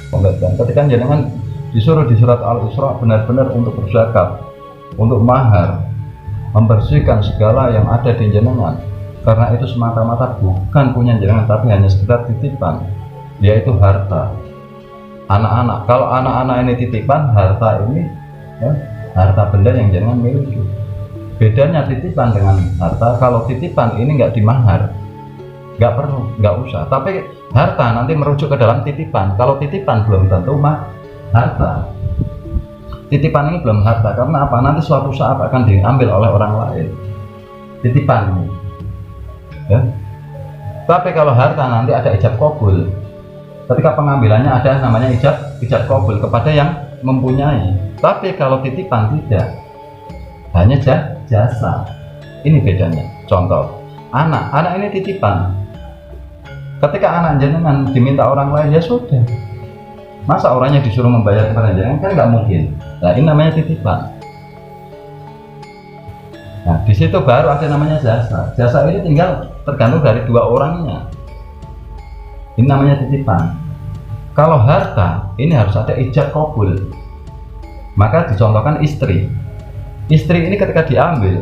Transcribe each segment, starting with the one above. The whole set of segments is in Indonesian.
penggantian. Ketika jenengan disuruh di surat Al-Isra benar-benar untuk berzakat, untuk mahar, membersihkan segala yang ada di jenengan, karena itu semata-mata bukan punya jenengan tapi hanya sekedar titipan, yaitu harta anak-anak. Kalau anak-anak ini titipan, harta ini ya, harta benda yang jenengan miliki. Bedanya titipan dengan harta, kalau titipan ini nggak dimahar, nggak perlu, nggak usah. Tapi harta nanti merujuk ke dalam titipan. Kalau titipan belum tentu harta. Titipan ini belum harta, karena apa? Nanti suatu saat akan diambil oleh orang lain. Titipan ini. Ya. Tapi kalau harta nanti ada ijab kabul. Ketika pengambilannya ada namanya ijab kabul kepada yang mempunyai. Tapi kalau titipan tidak, hanya jasa. Ini bedanya. Contoh, anak ini titipan. Ketika anak jenengan diminta orang lain, ya sudah. Masa orangnya disuruh membayar kepada jenengan, kan nggak mungkin. Nah, ini namanya titipan. Nah, di situ baru ada namanya jasa. Jasa ini tinggal tergantung dari dua orangnya. Ini namanya titipan. Kalau harta, ini harus ada ijab kabul. Maka dicontohkan istri. Istri ini ketika diambil,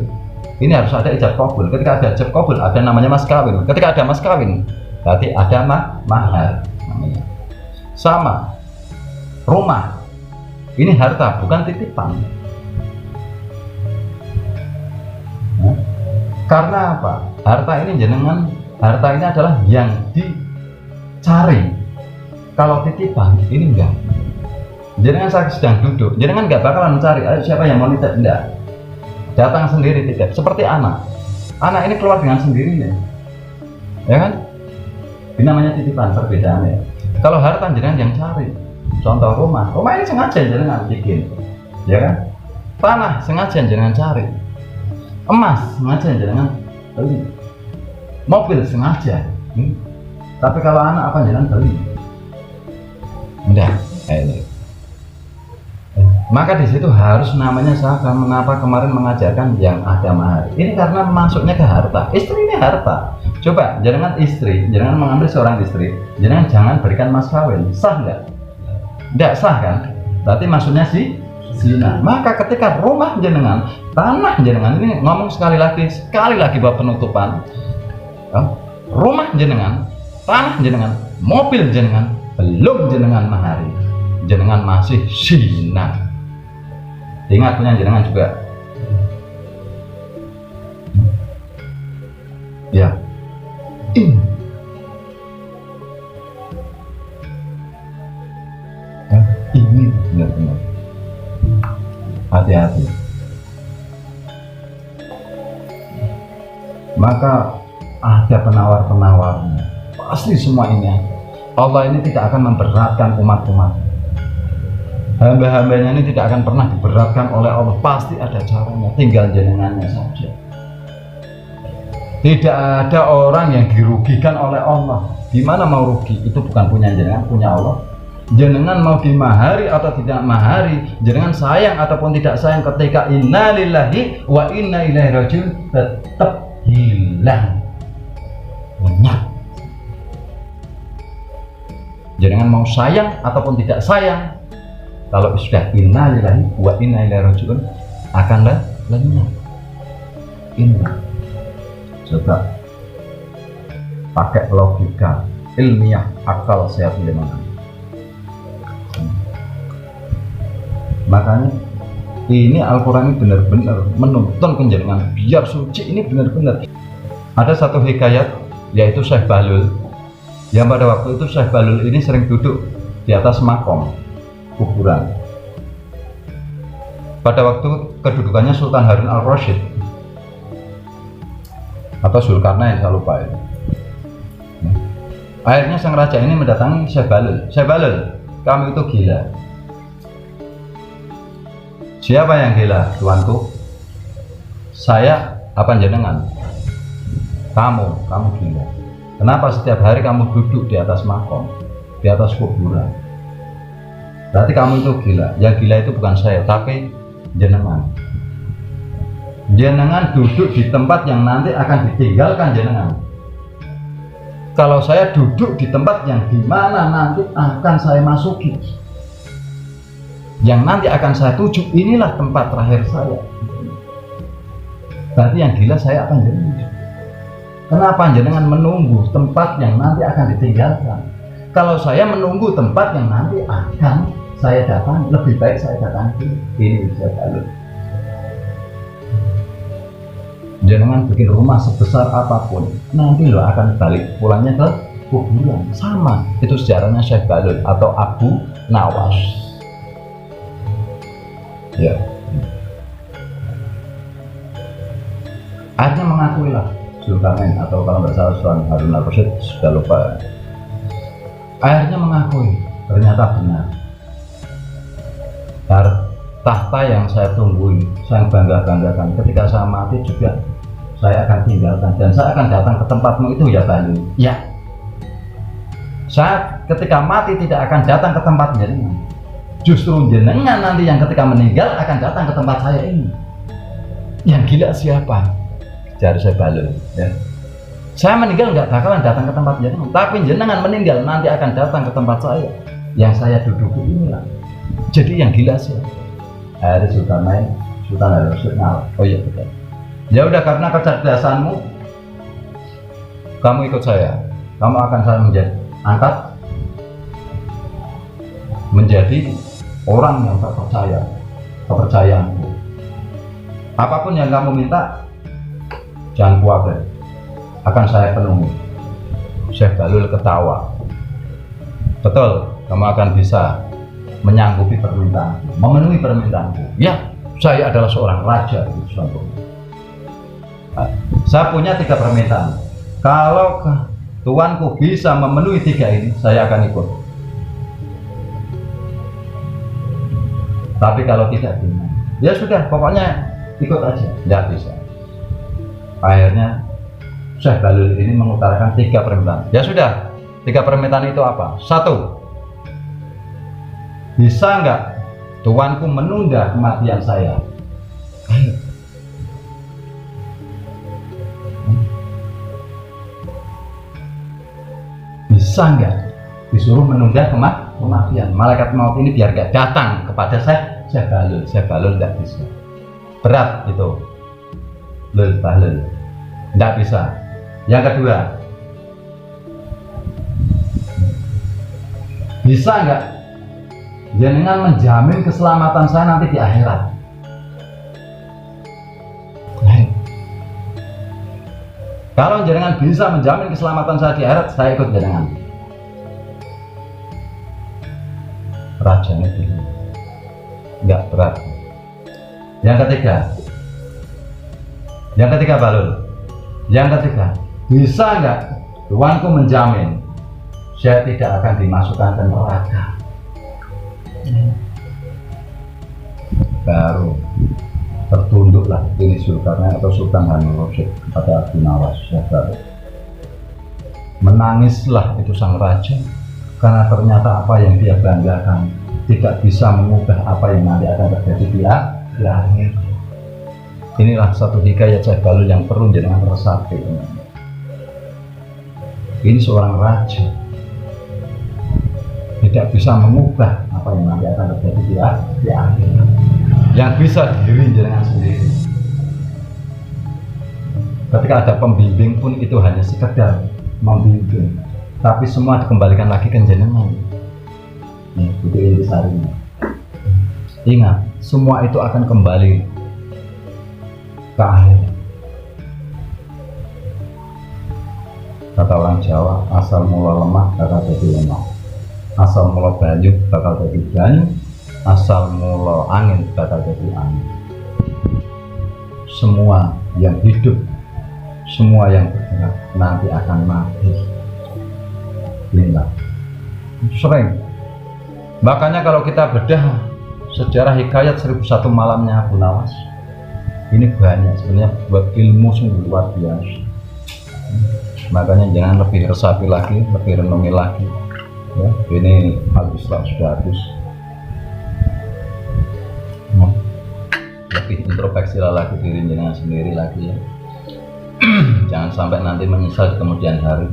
ini harus ada ijab kabul. Ketika ada ijab kabul, ada namanya mas kawin. Ketika ada mas kawin, berarti ada mahar namanya. Sama rumah, ini harta bukan titipan. Nah, karena apa? Harta ini adalah yang dicari. Kalau titipan ini enggak. Jenengan sedang duduk, jenengan nggak bakalan mencari siapa yang mau nitip, enggak. Datang sendiri titip. Seperti anak ini keluar dengan sendirinya, ya kan? Ini namanya titipan, perbedaannya. Kalau harta jenengan yang cari. Contoh rumah ini sengaja jenengan bikin, ya kan? Tanah sengaja jenengan cari, emas sengaja jenengan beli, mobil sengaja. Tapi kalau anak apa jenengan beli? Enggak. Maka di situ harus namanya zakat. Mengapa kemarin mengajarkan yang ada mahar? Ini karena masuknya ke harta. Istri ini harta. Coba jenengan istri, jenengan mengambil seorang istri, jenengan jangan berikan mas kawin, sah nggak? Nggak sah kan? Berarti maksudnya zina. Maka ketika rumah jenengan, tanah jenengan, ini ngomong sekali lagi buat penutupan. Rumah jenengan, tanah jenengan, mobil jenengan, belum jenengan mahari, jenengan masih zina. Ingat punya jenengan juga. Ya. Ini benar-benar hati-hati. Maka ada penawar-penawarnya. Pasti semua ini Allah ini tidak akan memberatkan umat-umat. Hamba-hambanya ini tidak akan pernah diberatkan oleh Allah. Pasti ada caranya, tinggal jenengannya saja. Tidak ada orang yang dirugikan oleh Allah. Gimana mau rugi? Itu bukan punya jenengan, punya Allah. Jenengan mau dimahari atau tidak mahari, jenengan sayang ataupun tidak sayang, ketika inna lillahi wa inna ilaihi rajiun, tetap hilang, lenyap. Jenengan mau sayang ataupun tidak sayang, kalau sudah inna lillahi wa inna ilaihi rajiun, akan lenyap. Ini coba pakai logika ilmiah, akal sehat gimana. Makanya ini Al-Quran ini benar-benar menuntun penjenengan biar suci. Ini benar-benar ada satu hikayat, yaitu Syekh Bahlul, yang pada waktu itu Syekh Bahlul ini sering duduk di atas makom kuburan. Pada waktu kedudukannya Sultan Harun al-Rasyid atau Zulkarnain, saya lupa itu. Akhirnya sang raja ini mendatangi Syekh Bahlul. Syekh Bahlul, kamu itu gila. Siapa yang gila, tuanku? Saya apa jenengan? Kamu gila. Kenapa setiap hari kamu duduk di atas makom, di atas kuburan? Berarti kamu itu gila. Yang gila itu bukan saya, tapi jenengan. Jenengan duduk di tempat yang nanti akan ditinggalkan jenengan. kalau saya duduk di tempat yang dimana nanti akan saya masuki, yang nanti akan saya tuju, inilah tempat terakhir saya. Berarti yang gila saya akan jadi. Kenapa jenengan menunggu tempat yang nanti akan ditinggalkan? Kalau saya menunggu tempat yang nanti akan saya datang, lebih baik saya datang ini saya Balul. Jenengan bikin rumah sebesar apapun, nanti lo akan balik pulangnya ke kuburan. Sama, itu sejarahnya Syekh Balul atau Abu Nawas. Ya. Akhirnya mengakui lah Zulkarnain, atau kalau nggak salah Sultan Harun al-Rasyid, sudah lupa. Akhirnya mengakui ternyata benar. Tahta yang saya tungguin, saya bangga-banggakan, ketika saya mati juga saya akan tinggalkan, dan saya akan datang ke tempatmu itu ya Balul. Ya, saya ketika mati tidak akan datang ke tempat jenengan, justru jenengan nanti yang ketika meninggal akan datang ke tempat saya ini. Yang gila siapa? Jari saya Balul, ya. Saya meninggal nggak bakalan datang ke tempat jenengan, tapi jenengan meninggal nanti akan datang ke tempat saya yang saya duduki inilah. Jadi yang gila sih ada Zulkarnain, Sultan Harun al. Oh iya betul. Ya udah, karena kecerdasanmu kamu ikut saya, kamu akan saya angkat menjadi orang yang terpercaya, kepercayaanku. Apapun yang kamu minta, jangan khawatir, akan saya penuhi. Syekh Balul ketawa. Betul, kamu akan bisa menyanggupi permintaanku, memenuhi permintaanku. Ya, saya adalah seorang raja. Saya punya 3 permintaan. Kalau tuanku bisa memenuhi 3 ini, saya akan ikut. Tapi kalau tidak, ya sudah, pokoknya ikut aja. Tidak bisa. Akhirnya Syekh Balul ini mengutarakan 3 permintaan. Ya sudah, 3 permintaan itu apa? 1, bisa nggak tuanku menunda kematian saya? Ayo. Bisa nggak disuruh menunda kematian? Malaikat maut ini biar nggak datang kepada Syekh Balul. Syekh Balul nggak bisa. Berat itu. Balul nggak bisa. Yang kedua, bisa nggak jenengan menjamin keselamatan saya nanti di akhirat? Kalau jenengan bisa menjamin keselamatan saya di akhirat, saya ikut jenengan. Rajanya ini nggak berat. Yang ketiga Balul. Yang ketiga, bisa nggak tuanku menjamin saya tidak akan dimasukkan ke neraka? Baru tertunduklah ini Zulkarnain atau Sultan Harun al-Rasyid kepada Abu Nawas. Menangislah itu sang raja, karena ternyata apa yang dia banggakan tidak bisa mengubah apa yang nanti akan terjadi di akhir. Inilah satu hikayat Syekh Balul yang perlu jenengan resapi. Ini seorang raja tidak bisa mengubah apa yang nanti akan terjadi di akhir. Yang bisa diri jenengan sendiri. Ketika ada pembimbing pun itu hanya sekedar membimbing, tapi semua dikembalikan lagi ke jenengan. Itu intisarinya. Ingat, semua itu akan kembali ke akhir. Kata orang Jawa, asal mula lemah bakal jadi lemah, asal mula banyu bakal jadi banyu, asal mula angin bakal jadi angin. Semua yang hidup, semua yang bergerak nanti akan mati. Inilah sering. Makanya kalau kita bedah sejarah hikayat 1001 malamnya Abu Nawas, ini banyak sebenarnya buat ilmu sungguh luar biasa. Makanya jangan lebih resapi lagi, lebih renungi lagi. Ya, ini Al-Isra sudah habis. Lebih introspeksi lagi diri jenengan sendiri lagi ya. Jangan sampai nanti menyesal di kemudian hari.